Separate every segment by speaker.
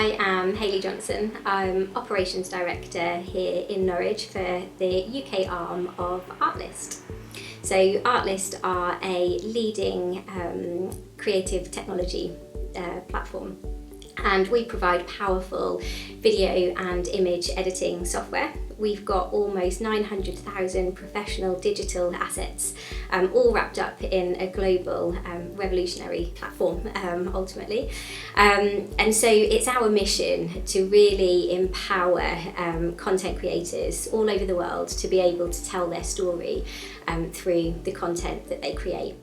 Speaker 1: I am Hayley Johnson. I'm Operations Director here in Norwich for the UK arm of Artlist. So Artlist are a leading creative technology platform, and we provide powerful video and image editing software. We've got almost 900,000 professional digital assets, all wrapped up in a global revolutionary platform, ultimately. And so it's our mission to really empower content creators all over the world to be able to tell their story through the content that they create.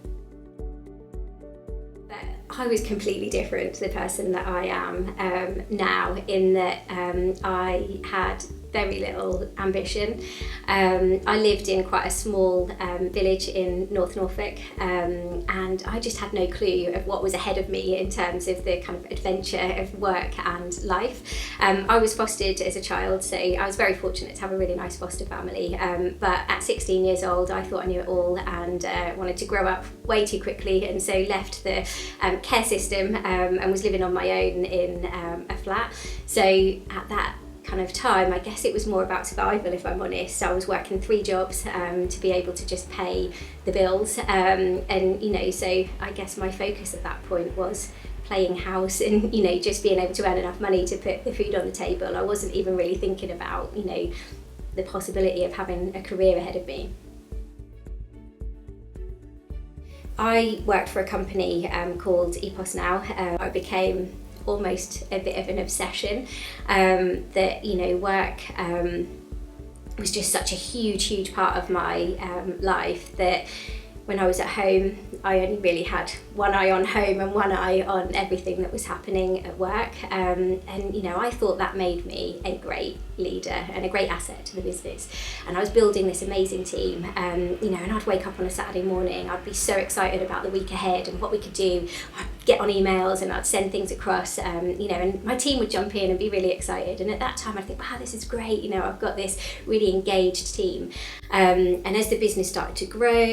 Speaker 1: I was completely different to the person that I am now, in that I had very little ambition. I lived in quite a small village in North Norfolk, and I just had no clue of what was ahead of me in terms of the kind of adventure of work and life. I was fostered as a child, so I was very fortunate to have a really nice foster family, but at 16 years old I thought I knew it all and wanted to grow up way too quickly, and so left the care system and was living on my own in a flat. So at that kind of time, I guess it was more about survival, if I'm honest. I was working 3 jobs to be able to just pay the bills, and so I guess my focus at that point was playing house and just being able to earn enough money to put the food on the table. I wasn't even really thinking about the possibility of having a career ahead of me. I worked for a company called Epos Now. I became almost a bit of an obsession, that work was just such a huge part of my life, that when I was at home I only really had one eye on home and one eye on everything that was happening at work, and I thought that made me a great leader and a great asset to the business. And I was building this amazing team, and I'd wake up on a Saturday morning, I'd be so excited about the week ahead and what we could do. I'd get on emails and I'd send things across, and my team would jump in and be really excited. And at that time I'd think, wow, this is great, I've got this really engaged team. And as the business started to grow,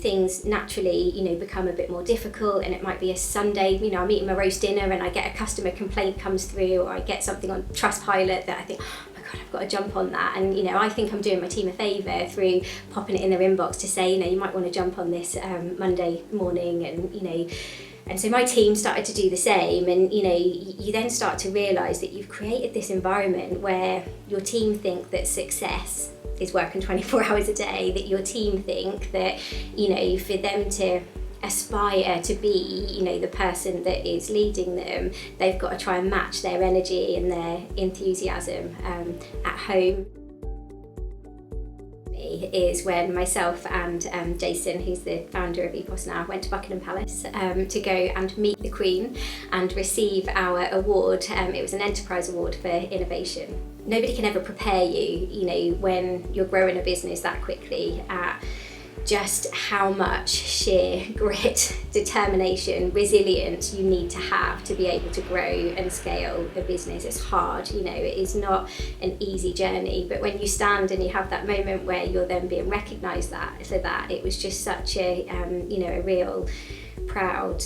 Speaker 1: things naturally, become a bit more difficult, and it might be a Sunday, I'm eating my roast dinner and I get a customer complaint comes through, or I get something on Trustpilot that I think, oh my God, I've got to jump on that. And I think I'm doing my team a favour through popping it in their inbox to say, you might want to jump on this Monday morning, and so my team started to do the same. And you then start to realise that you've created this environment where your team think that success is working 24 hours a day, that your team think that for them to aspire to be the person that is leading them, they've got to try and match their energy and their enthusiasm at home. Is when myself and Jason, who's the founder of Epos Now, went to Buckingham Palace to go and meet the Queen and receive our award. It was an enterprise award for innovation. Nobody can ever prepare you, when you're growing a business that quickly, at just how much sheer grit, determination, resilience you need to have to be able to grow and scale a business. It's hard, it is not an easy journey, but when you stand and you have that moment where you're then being recognised for that, it was just such a a real proud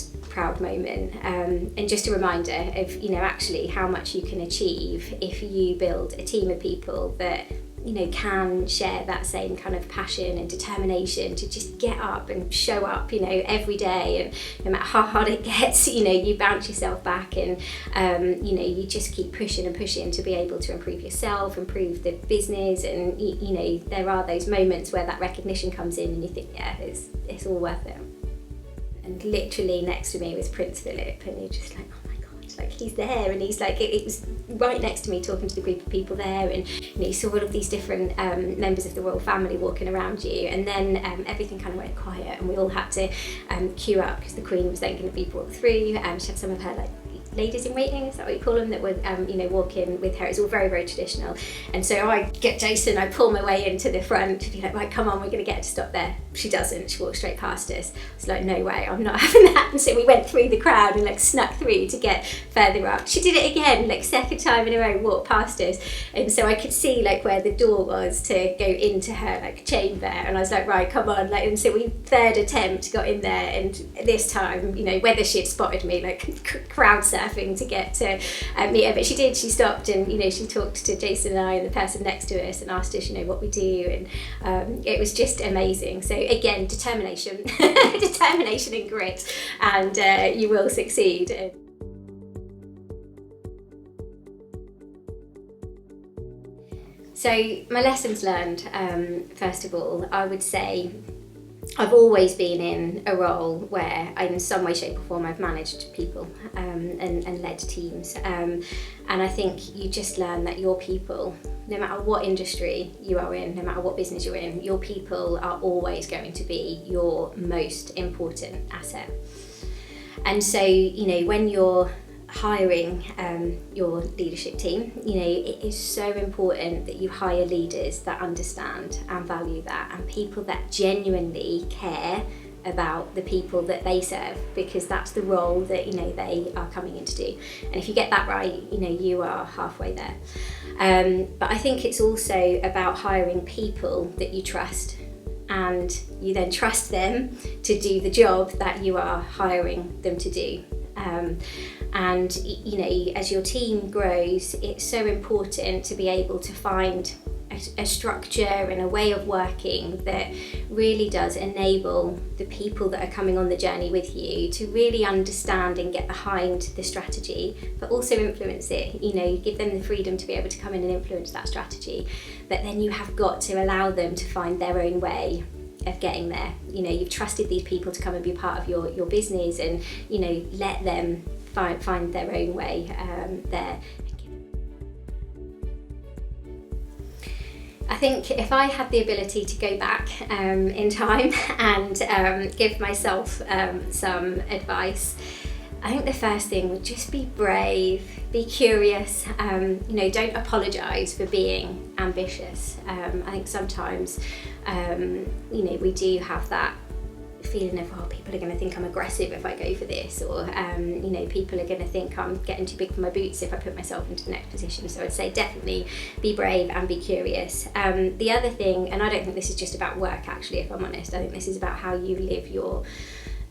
Speaker 1: moment, and just a reminder of actually how much you can achieve if you build a team of people that can share that same kind of passion and determination to just get up and show up, every day, and no matter how hard it gets, you bounce yourself back, and you just keep pushing and pushing to be able to improve yourself, improve the business, and there are those moments where that recognition comes in and you think, yeah, it's all worth it. And literally next to me was Prince Philip, and you're just like, oh my God, like he's there, and he's like, it was right next to me talking to the group of people there, and you saw all of these different members of the royal family walking around you, and then everything kind of went quiet, and we all had to queue up because the Queen was then going to be brought through. She had some of her ladies in waiting, is that what you call them, that were walking with her. It's all very traditional. And so I get Jason, I pull my way into the front to be like, right, come on, we're going to get her to stop there. she doesn't, she walks straight past us. I was like, no way, I'm not having that. And so we went through the crowd and like snuck through to get further up. She did it again, like second time in a row, walked past us. And so I could see like where the door was to go into her like chamber. And I was like, right, come on. Like, and so we third attempt got in there, and this time, you know, whether she had spotted me like crowd surfing to get to meet her, but she did, she stopped and, you know, she talked to Jason and I and the person next to us and asked us, you know, what we do, and it was just amazing. So again, determination determination and grit, and you will succeed. So my lessons learned, first of all, I would say I've always been in a role where in some way, shape or form I've managed people and led teams, and I think you just learn that your people, no matter what industry you are in, no matter what business you're in, your people are always going to be your most important asset. And so, you know, when you're hiring your leadership team, you know, it is so important that you hire leaders that understand and value that, and people that genuinely care about the people that they serve, because that's the role that, you know, they are coming in to do. And if you get that right, you know, you are halfway there. But I think it's also about hiring people that you trust, and you then trust them to do the job that you are hiring them to do. And, you know, as your team grows, it's so important to be able to find a structure and a way of working that really does enable the people that are coming on the journey with you to really understand and get behind the strategy, but also influence it. You know, give them the freedom to be able to come in and influence that strategy, but then you have got to allow them to find their own way of getting there. You know, you've trusted these people to come and be part of your business, and, you know, let them find their own way there. I think if I had the ability to go back in time and give myself some advice, I think the first thing would just be brave, be curious, you know, don't apologise for being ambitious. I think sometimes, you know, we do have that feeling of, oh, people are going to think I'm aggressive if I go for this, or you know, people are going to think I'm getting too big for my boots if I put myself into the next position. So I'd say definitely be brave and be curious. The other thing, and I don't think this is just about work actually, if I'm honest, I think this is about how you live your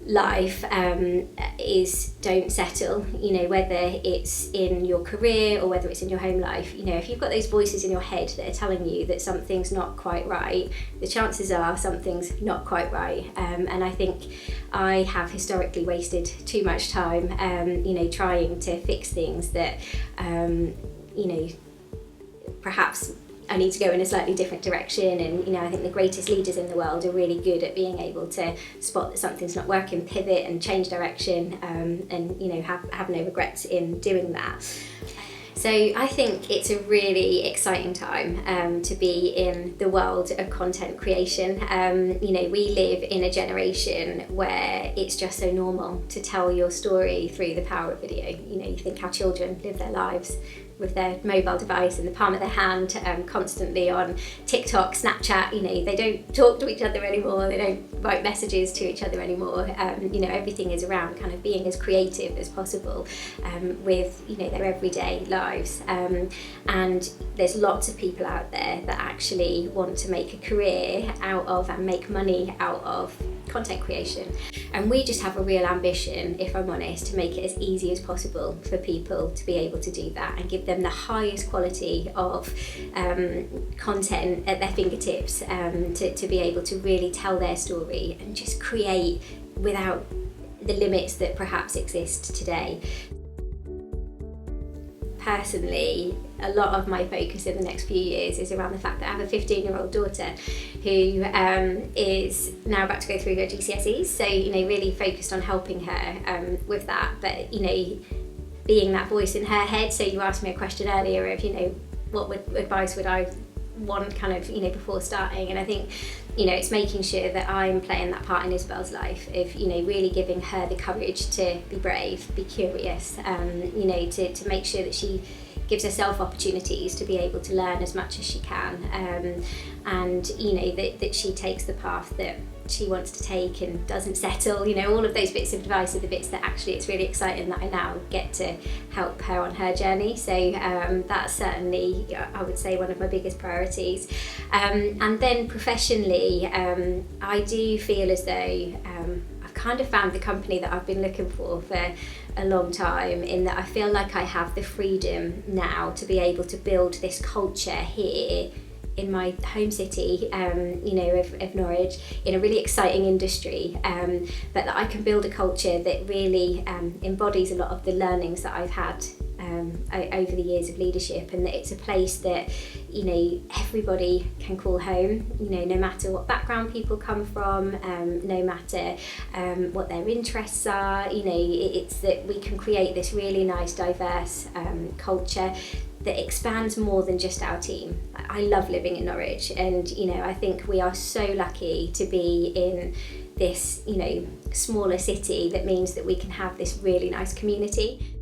Speaker 1: life, is don't settle. You know, whether it's in your career or whether it's in your home life, you know, if you've got those voices in your head that are telling you that something's not quite right, the chances are something's not quite right. And I think I have historically wasted too much time, you know, trying to fix things that, you know, perhaps I need to go in a slightly different direction. And, you know, I think the greatest leaders in the world are really good at being able to spot that something's not working, pivot and change direction, and, you know, have no regrets in doing that. So I think it's a really exciting time to be in the world of content creation. You know, we live in a generation where it's just so normal to tell your story through the power of video. You know, you think how children live their lives with their mobile device in the palm of their hand, constantly on TikTok, Snapchat. You know, they don't talk to each other anymore, they don't write messages to each other anymore. You know, everything is around kind of being as creative as possible with, you know, their everyday lives. And there's lots of people out there that actually want to make a career out of and make money out of content creation. And we just have a real ambition, if I'm honest, to make it as easy as possible for people to be able to do that and give them the highest quality of content at their fingertips, to be able to really tell their story and just create without the limits that perhaps exist today. Personally, a lot of my focus in the next few years is around the fact that I have a 15-year-old daughter who is now about to go through her GCSEs, so, you know, really focused on helping her with that, but, you know, being that voice in her head. So you asked me a question earlier of, you know, what advice would I want kind of, you know, before starting, and I think, you know, it's making sure that I'm playing that part in Isabel's life of, you know, really giving her the courage to be brave, be curious, you know, to make sure that she gives herself opportunities to be able to learn as much as she can, and, you know, that she takes the path that she wants to take and doesn't settle. You know, all of those bits of advice are the bits that actually it's really exciting that I now get to help her on her journey. So that's certainly, I would say, one of my biggest priorities. And then professionally, I do feel as though I've kind of found the company that I've been looking for a long time, in that I feel like I have the freedom now to be able to build this culture here in my home city, you know, of Norwich, in a really exciting industry, but that I can build a culture that really embodies a lot of the learnings that I've had over the years of leadership, and that it's a place that, you know, everybody can call home, you know, no matter what background people come from, no matter what their interests are. You know, it's that we can create this really nice, diverse culture that expands more than just our team. I love living in Norwich, and, you know, I think we are so lucky to be in this, you know, smaller city that means that we can have this really nice community.